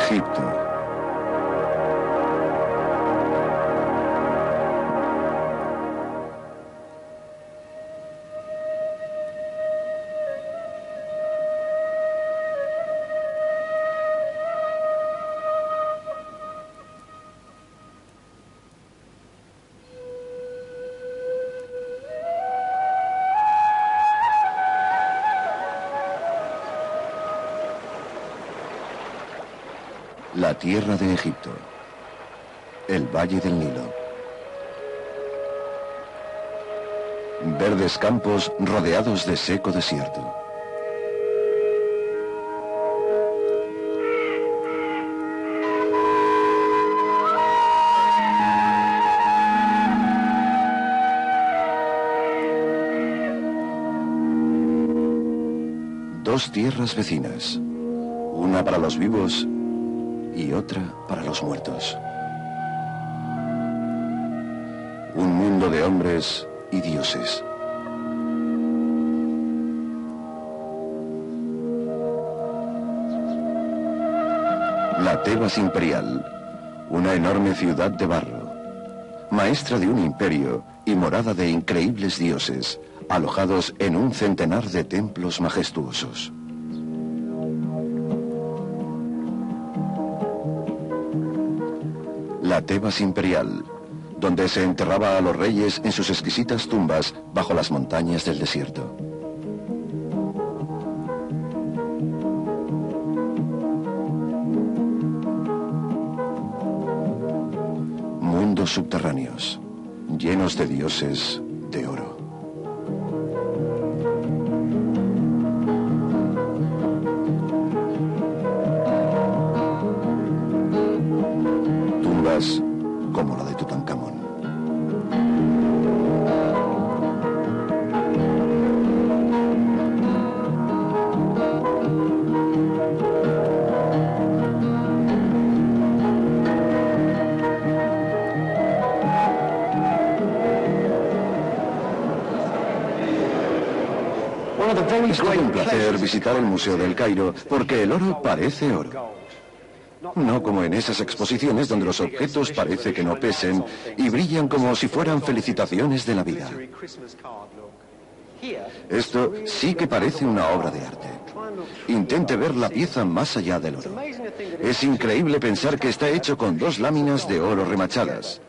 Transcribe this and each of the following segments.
Egipto. La tierra de Egipto. El valle del Nilo. Verdes campos rodeados de seco desierto. Dos tierras vecinas. Una para los vivos y otra para los muertos. Un mundo de hombres y dioses. La Tebas imperial, una enorme ciudad de barro, maestra de un imperio y morada de increíbles dioses, alojados en un centenar de templos majestuosos. La Tebas imperial, donde se enterraba a los reyes en sus exquisitas tumbas bajo las montañas del desierto. Mundos subterráneos, llenos de dioses de oro. Como la de Tutankamón. Es todo un placer visitar el Museo del Cairo porque el oro parece oro. No como en esas exposiciones donde los objetos parece que no pesen y brillan como si fueran felicitaciones de la vida. Esto sí que parece una obra de arte. Intente ver la pieza más allá del oro. Es increíble pensar que está hecho con dos láminas de oro remachadas.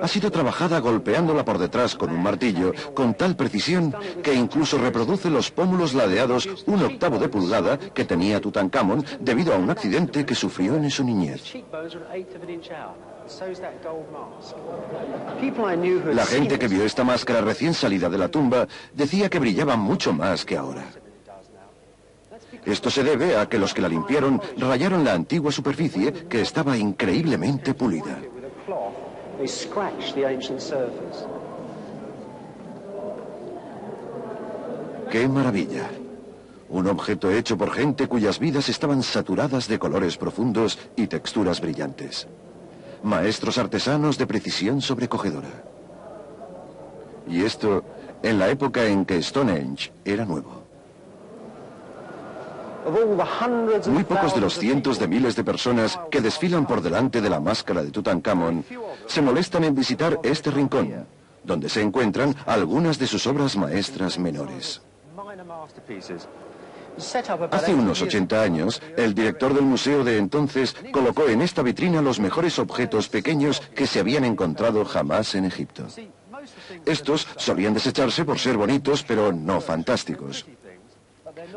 Ha sido trabajada golpeándola por detrás con un martillo con tal precisión que incluso reproduce los pómulos ladeados 1/8 de pulgada que tenía Tutankamón debido a un accidente que sufrió en su niñez. La gente que vio esta máscara recién salida de la tumba decía que brillaba mucho más que ahora. Esto se debe a que los que la limpiaron rayaron la antigua superficie que estaba increíblemente pulida. ¡Qué maravilla! Un objeto hecho por gente cuyas vidas estaban saturadas de colores profundos y texturas brillantes. Maestros artesanos de precisión sobrecogedora. Y esto en la época en que Stonehenge era nuevo. Muy pocos de los cientos de miles de personas que desfilan por delante de la máscara de Tutankamón se molestan en visitar este rincón, donde se encuentran algunas de sus obras maestras menores. Hace unos 80 años, el director del museo de entonces colocó en esta vitrina los mejores objetos pequeños que se habían encontrado jamás en Egipto. Estos solían desecharse por ser bonitos, pero no fantásticos.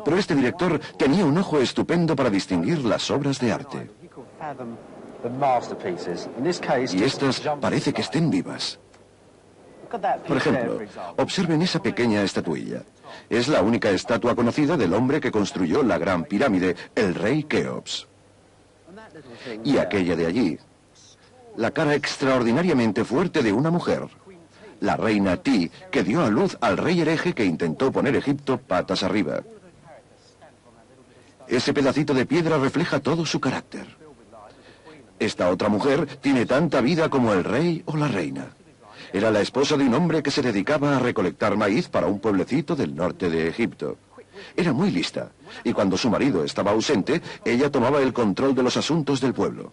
Pero este director tenía un ojo estupendo para distinguir las obras de arte. Y estas parece que estén vivas. Por ejemplo, observen esa pequeña estatuilla. Es la única estatua conocida del hombre que construyó la Gran Pirámide, el rey Keops. Y aquella de allí, la cara extraordinariamente fuerte de una mujer, la reina Ti, que dio a luz al rey hereje que intentó poner Egipto patas arriba. Ese pedacito de piedra refleja todo su carácter. Esta otra mujer tiene tanta vida como el rey o la reina. Era la esposa de un hombre que se dedicaba a recolectar maíz para un pueblecito del norte de Egipto. Era muy lista, y cuando su marido estaba ausente, ella tomaba el control de los asuntos del pueblo.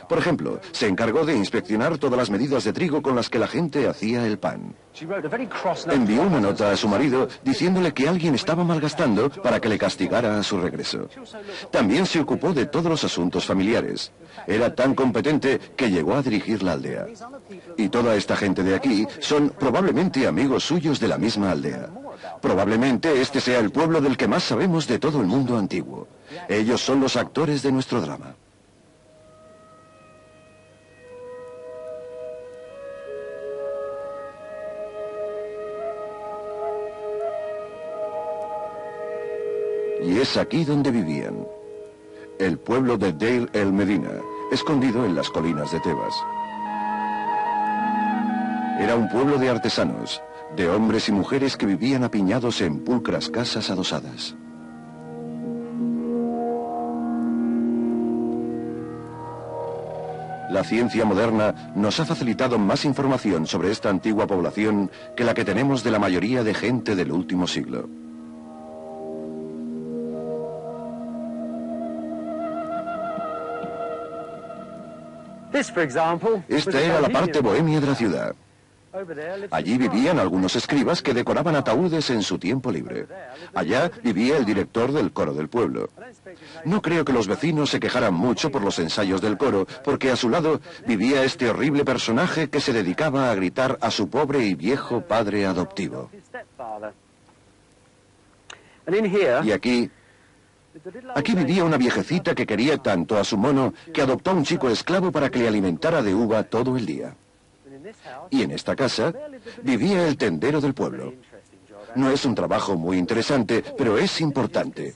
Por ejemplo, se encargó de inspeccionar todas las medidas de trigo con las que la gente hacía el pan. Envió una nota a su marido diciéndole que alguien estaba malgastando para que le castigara a su regreso. También se ocupó de todos los asuntos familiares. Era tan competente que llegó a dirigir la aldea. Y toda esta gente de aquí son probablemente amigos suyos de la misma aldea. Probablemente este sea el pueblo del que más sabemos de todo el mundo antiguo. Ellos son los actores de nuestro drama. Y es aquí donde vivían. El pueblo de Deir el Medina, escondido en las colinas de Tebas. Era un pueblo de artesanos, de hombres y mujeres que vivían apiñados en pulcras casas adosadas. La ciencia moderna nos ha facilitado más información sobre esta antigua población que la que tenemos de la mayoría de gente del último siglo. Esta era la parte bohemia de la ciudad. Allí vivían algunos escribas que decoraban ataúdes en su tiempo libre. Allá vivía el director del coro del pueblo. No creo que los vecinos se quejaran mucho por los ensayos del coro, porque a su lado vivía este horrible personaje que se dedicaba a gritar a su pobre y viejo padre adoptivo. Y aquí vivía una viejecita que quería tanto a su mono que adoptó a un chico esclavo para que le alimentara de uva todo el día. Y en esta casa vivía el tendero del pueblo. No es un trabajo muy interesante, pero es importante.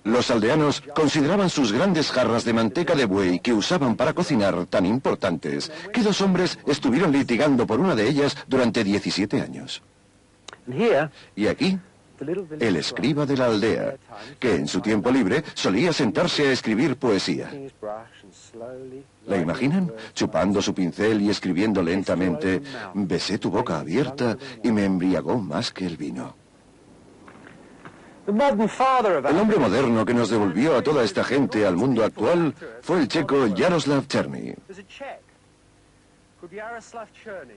Los aldeanos consideraban sus grandes jarras de manteca de buey que usaban para cocinar tan importantes que dos hombres estuvieron litigando por una de ellas durante 17 años. Y aquí, el escriba de la aldea, que en su tiempo libre solía sentarse a escribir poesía. ¿La imaginan? Chupando su pincel y escribiendo lentamente: besé tu boca abierta y me embriagó más que el vino. El hombre moderno que nos devolvió a toda esta gente al mundo actual fue el checo Jaroslav Černý.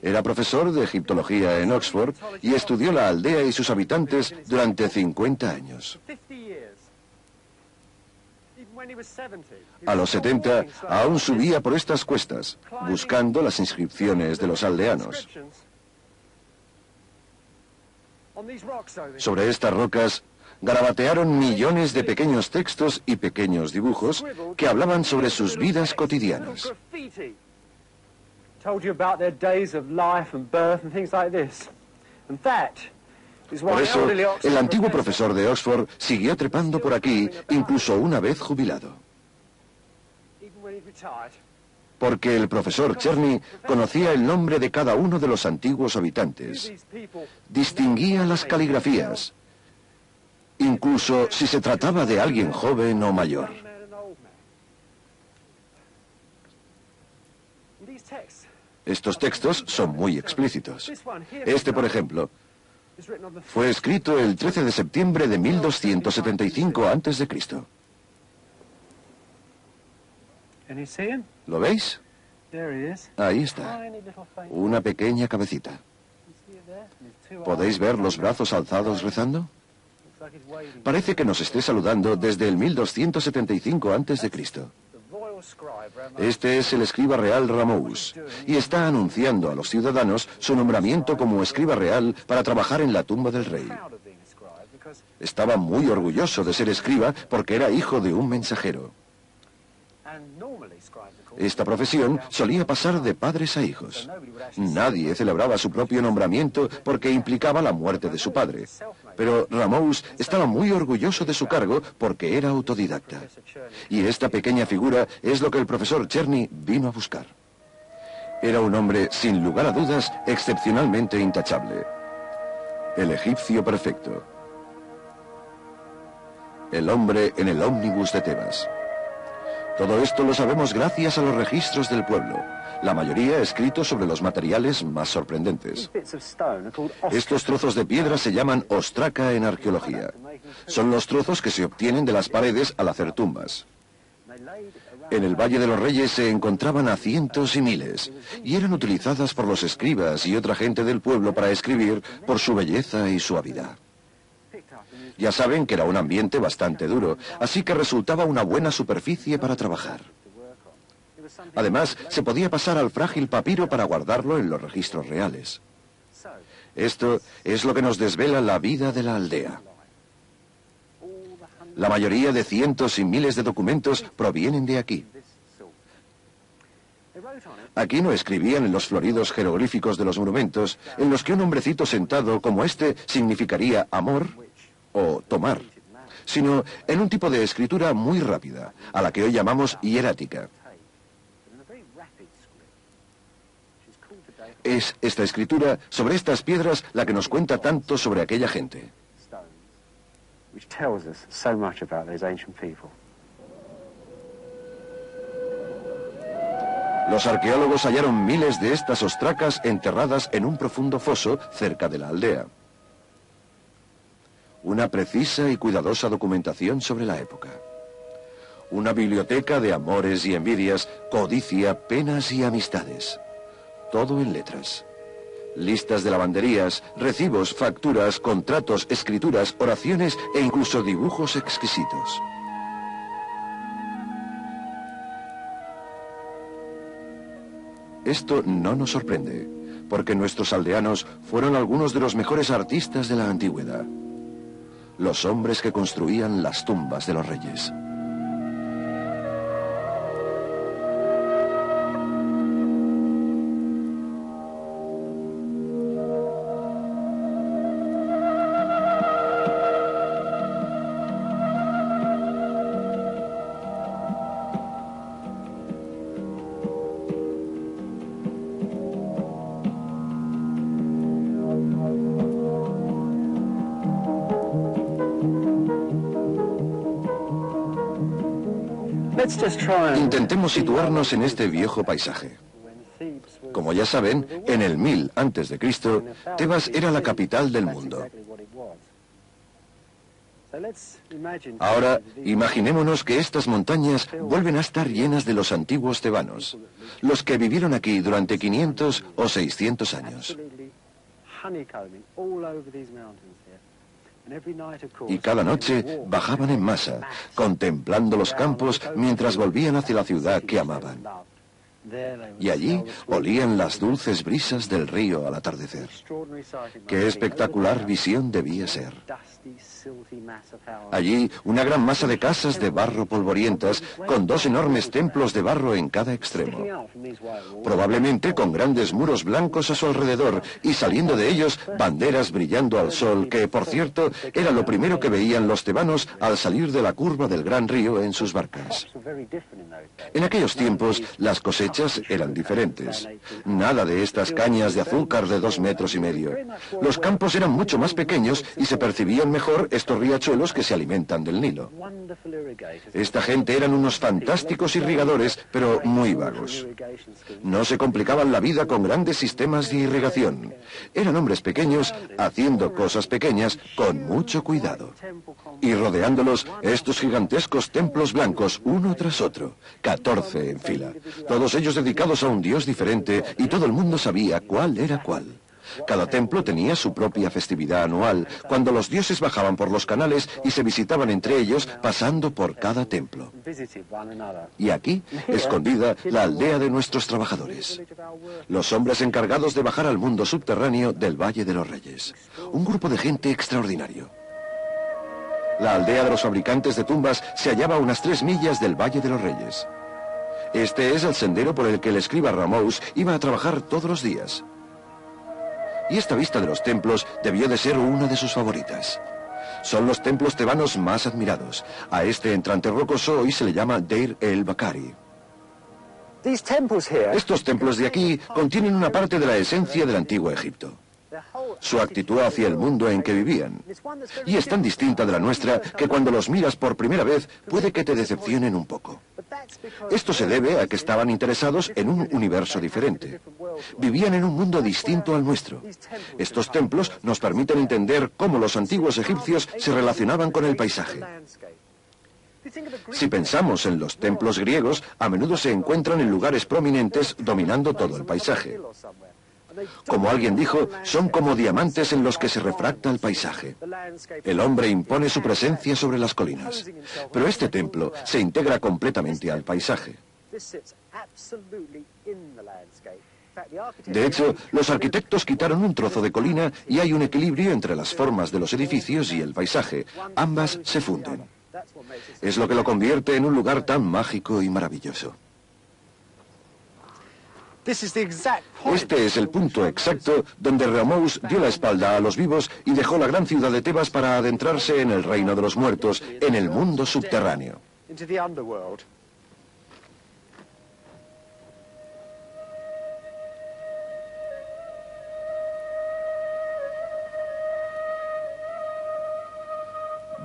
Era profesor de egiptología en Oxford y estudió la aldea y sus habitantes durante 50 años. A los 70 aún subía por estas cuestas, buscando las inscripciones de los aldeanos. Sobre estas rocas garabatearon millones de pequeños textos y pequeños dibujos que hablaban sobre sus vidas cotidianas. Por eso, el antiguo profesor de Oxford siguió trepando por aquí, incluso una vez jubilado. Porque el profesor Černý conocía el nombre de cada uno de los antiguos habitantes. Distinguía las caligrafías, incluso si se trataba de alguien joven o mayor. Estos textos son muy explícitos. Este, por ejemplo, fue escrito el 13 de septiembre de 1275 a.C. ¿Lo veis? Ahí está. Una pequeña cabecita. ¿Podéis ver los brazos alzados rezando? Parece que nos esté saludando desde el 1275 a.C. Este es el escriba real Ramous, y está anunciando a los ciudadanos su nombramiento como escriba real para trabajar en la tumba del rey. Estaba muy orgulloso de ser escriba porque era hijo de un mensajero. Esta profesión solía pasar de padres a hijos. Nadie celebraba su propio nombramiento porque implicaba la muerte de su padre. Pero Ramous estaba muy orgulloso de su cargo porque era autodidacta. Y esta pequeña figura es lo que el profesor Černý vino a buscar. Era un hombre, sin lugar a dudas, excepcionalmente intachable. El egipcio perfecto. El hombre en el ómnibus de Tebas. Todo esto lo sabemos gracias a los registros del pueblo, la mayoría escritos sobre los materiales más sorprendentes. Estos trozos de piedra se llaman ostraca en arqueología. Son los trozos que se obtienen de las paredes al hacer tumbas. En el Valle de los Reyes se encontraban a cientos y miles, y eran utilizadas por los escribas y otra gente del pueblo para escribir por su belleza y suavidad. Ya saben que era un ambiente bastante duro, así que resultaba una buena superficie para trabajar. Además, se podía pasar al frágil papiro para guardarlo en los registros reales. Esto es lo que nos desvela la vida de la aldea. La mayoría de cientos y miles de documentos provienen de aquí. Aquí no escribían en los floridos jeroglíficos de los monumentos, en los que un hombrecito sentado como este significaría amor o tomar, sino en un tipo de escritura muy rápida, a la que hoy llamamos hierática. Es esta escritura sobre estas piedras la que nos cuenta tanto sobre aquella gente. Los arqueólogos hallaron miles de estas ostracas enterradas en un profundo foso cerca de la aldea. Una precisa y cuidadosa documentación sobre la época. Una biblioteca de amores y envidias, codicia, penas y amistades. Todo en letras. Listas de lavanderías, recibos, facturas, contratos, escrituras, oraciones e incluso dibujos exquisitos. Esto no nos sorprende, porque nuestros aldeanos fueron algunos de los mejores artistas de la antigüedad. Los hombres que construían las tumbas de los reyes. Intentemos situarnos en este viejo paisaje. Como ya saben, en el 1000 a.C., Tebas era la capital del mundo. Ahora, imaginémonos que estas montañas vuelven a estar llenas de los antiguos tebanos, los que vivieron aquí durante 500 o 600 años. Y cada noche bajaban en masa, contemplando los campos mientras volvían hacia la ciudad que amaban. Y allí olían las dulces brisas del río al atardecer. ¡Qué espectacular visión debía ser! Allí, una gran masa de casas de barro polvorientas, con dos enormes templos de barro en cada extremo. Probablemente con grandes muros blancos a su alrededor, y saliendo de ellos, banderas brillando al sol, que, por cierto, era lo primero que veían los tebanos al salir de la curva del gran río en sus barcas. En aquellos tiempos, las cosechas eran diferentes. Nada de estas cañas de azúcar de 2,5 metros. Los campos eran mucho más pequeños y se percibían mejor estos riachuelos que se alimentan del Nilo. Esta gente eran unos fantásticos irrigadores, pero muy vagos. No se complicaban la vida con grandes sistemas de irrigación. Eran hombres pequeños haciendo cosas pequeñas con mucho cuidado. Y rodeándolos, estos gigantescos templos blancos, uno tras otro, 14 en fila. Todos ellos dedicados a un dios diferente, y todo el mundo sabía cuál era cuál. Cada templo tenía su propia festividad anual, cuando los dioses bajaban por los canales y se visitaban entre ellos, pasando por cada templo. Y aquí, escondida, la aldea de nuestros trabajadores. Los hombres encargados de bajar al mundo subterráneo del Valle de los Reyes. Un grupo de gente extraordinario. La aldea de los fabricantes de tumbas se hallaba a unas 3 millas del Valle de los Reyes. Este es el sendero por el que el escriba Ramós iba a trabajar todos los días. Y esta vista de los templos debió de ser una de sus favoritas. Son los templos tebanos más admirados. A este entrante rocoso hoy se le llama Deir el-Bakari. Estos templos de aquí contienen una parte de la esencia del antiguo Egipto. Su actitud hacia el mundo en que vivían. Y es tan distinta de la nuestra que cuando los miras por primera vez puede que te decepcionen un poco. Esto se debe a que estaban interesados en un universo diferente. Vivían en un mundo distinto al nuestro. Estos templos nos permiten entender cómo los antiguos egipcios se relacionaban con el paisaje. Si pensamos en los templos griegos, a menudo se encuentran en lugares prominentes dominando todo el paisaje. Como alguien dijo, son como diamantes en los que se refracta el paisaje. El hombre impone su presencia sobre las colinas, pero este templo se integra completamente al paisaje. De hecho, los arquitectos quitaron un trozo de colina y hay un equilibrio entre las formas de los edificios y el paisaje. Ambas se funden. Es lo que lo convierte en un lugar tan mágico y maravilloso. Este es el punto exacto donde Rehomouz dio la espalda a los vivos y dejó la gran ciudad de Tebas para adentrarse en el reino de los muertos, en el mundo subterráneo.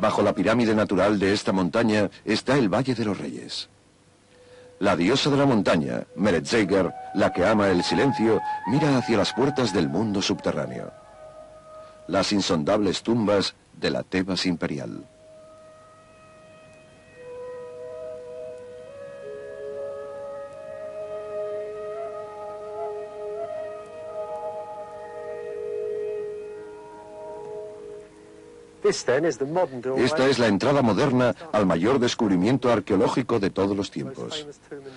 Bajo la pirámide natural de esta montaña está el Valle de los Reyes. La diosa de la montaña, Meretseger, la que ama el silencio, mira hacia las puertas del mundo subterráneo. Las insondables tumbas de la Tebas imperial. Esta es la entrada moderna al mayor descubrimiento arqueológico de todos los tiempos.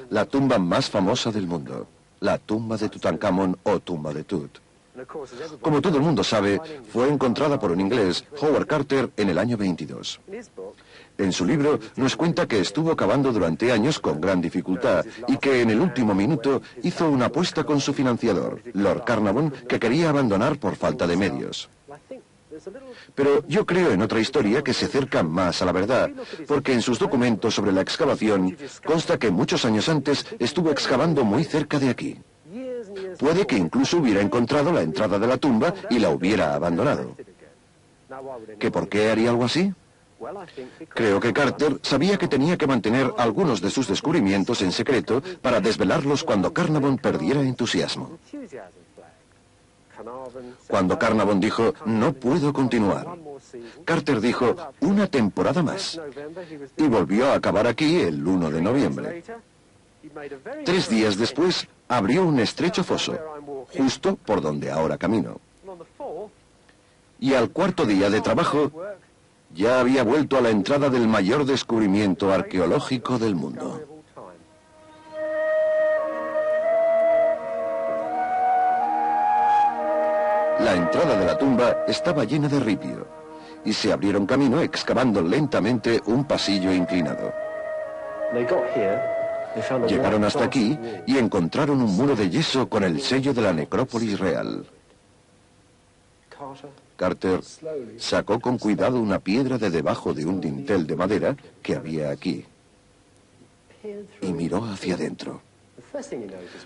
La tumba más famosa del mundo, la tumba de Tutankamón o tumba de Tut. Como todo el mundo sabe, fue encontrada por un inglés, Howard Carter, en el año 22. En su libro nos cuenta que estuvo cavando durante años con gran dificultad y que en el último minuto hizo una apuesta con su financiador, Lord Carnarvon, que quería abandonar por falta de medios. Pero yo creo en otra historia que se acerca más a la verdad, porque en sus documentos sobre la excavación consta que muchos años antes estuvo excavando muy cerca de aquí. Puede que incluso hubiera encontrado la entrada de la tumba y la hubiera abandonado. ¿Que por qué haría algo así? Creo que Carter sabía que tenía que mantener algunos de sus descubrimientos en secreto para desvelarlos cuando Carnarvon perdiera entusiasmo. Cuando Carnarvon dijo, no puedo continuar, Carter dijo, una temporada más, y volvió a acabar aquí el 1 de noviembre. 3 días después, abrió un estrecho foso, justo por donde ahora camino. Y al 4.º día de trabajo, ya había vuelto a la entrada del mayor descubrimiento arqueológico del mundo. La entrada de la tumba estaba llena de ripio, y se abrieron camino excavando lentamente un pasillo inclinado. Llegaron hasta aquí y encontraron un muro de yeso con el sello de la necrópolis real. Carter sacó con cuidado una piedra de debajo de un dintel de madera que había aquí y miró hacia adentro.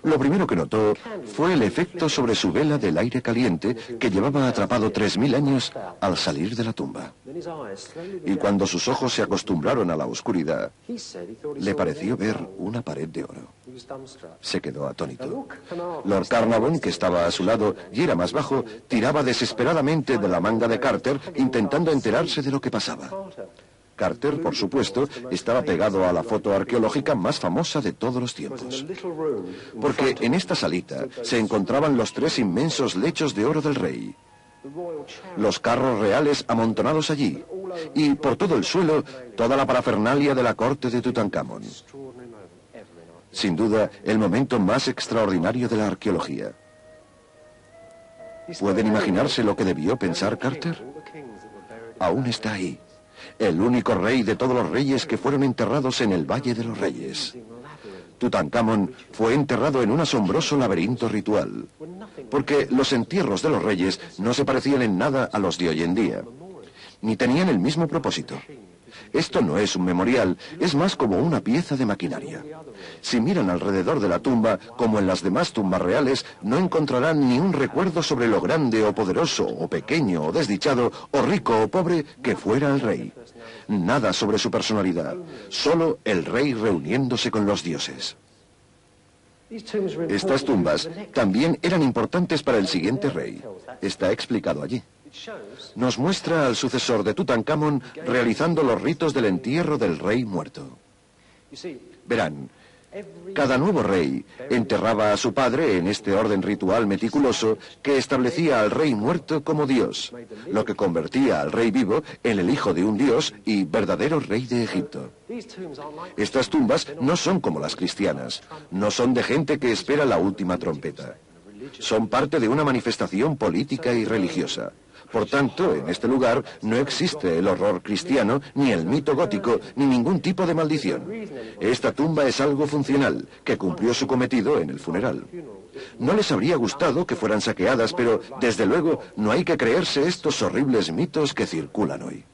Lo primero que notó fue el efecto sobre su vela del aire caliente que llevaba atrapado 3000 años al salir de la tumba. Y cuando sus ojos se acostumbraron a la oscuridad, le pareció ver una pared de oro. Se quedó atónito. Lord Carnarvon, que estaba a su lado y era más bajo, tiraba desesperadamente de la manga de Carter intentando enterarse de lo que pasaba. Carter, por supuesto, estaba pegado a la foto arqueológica más famosa de todos los tiempos. Porque en esta salita se encontraban los 3 inmensos lechos de oro del rey, los carros reales amontonados allí, y por todo el suelo toda la parafernalia de la corte de Tutankamón. Sin duda, el momento más extraordinario de la arqueología. ¿Pueden imaginarse lo que debió pensar Carter? Aún está ahí. El único rey de todos los reyes que fueron enterrados en el Valle de los Reyes. Tutankamón fue enterrado en un asombroso laberinto ritual, porque los entierros de los reyes no se parecían en nada a los de hoy en día, ni tenían el mismo propósito. Esto no es un memorial, es más como una pieza de maquinaria. Si miran alrededor de la tumba, como en las demás tumbas reales, no encontrarán ni un recuerdo sobre lo grande o poderoso, o pequeño o desdichado, o rico o pobre que fuera el rey. Nada sobre su personalidad, solo el rey reuniéndose con los dioses. Estas tumbas también eran importantes para el siguiente rey. Está explicado allí. Nos muestra al sucesor de Tutankamón realizando los ritos del entierro del rey muerto. Verán, cada nuevo rey enterraba a su padre en este orden ritual meticuloso que establecía al rey muerto como dios, lo que convertía al rey vivo en el hijo de un dios y verdadero rey de Egipto. Estas tumbas no son como las cristianas, no son de gente que espera la última trompeta. Son parte de una manifestación política y religiosa. Por tanto, en este lugar no existe el horror cristiano, ni el mito gótico, ni ningún tipo de maldición. Esta tumba es algo funcional, que cumplió su cometido en el funeral. No les habría gustado que fueran saqueadas, pero, desde luego, no hay que creerse estos horribles mitos que circulan hoy.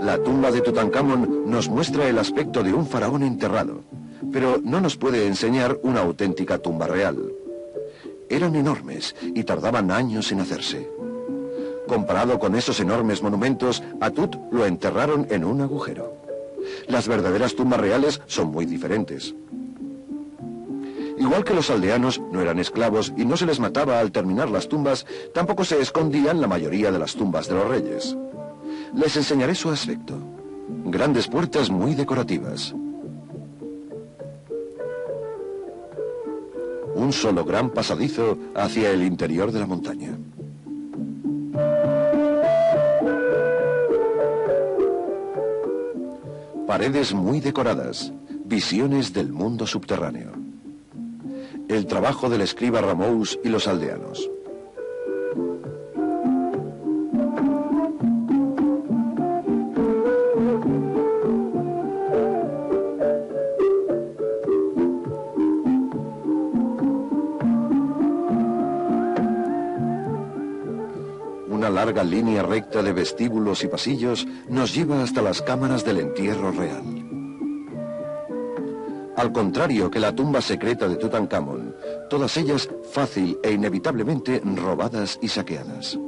La tumba de Tutankamón nos muestra el aspecto de un faraón enterrado, pero no nos puede enseñar una auténtica tumba real. Eran enormes y tardaban años en hacerse. Comparado con esos enormes monumentos, a Tut lo enterraron en un agujero. Las verdaderas tumbas reales son muy diferentes. Igual que los aldeanos no eran esclavos y no se les mataba al terminar las tumbas, tampoco se escondían la mayoría de las tumbas de los reyes. Les enseñaré su aspecto. Grandes puertas muy decorativas. Un solo gran pasadizo hacia el interior de la montaña. Paredes muy decoradas, visiones del mundo subterráneo. El trabajo del escriba Ramous y los aldeanos. Una larga línea recta de vestíbulos y pasillos nos lleva hasta las cámaras del entierro real. Al contrario que la tumba secreta de Tutankamón, todas ellas fácil e inevitablemente robadas y saqueadas.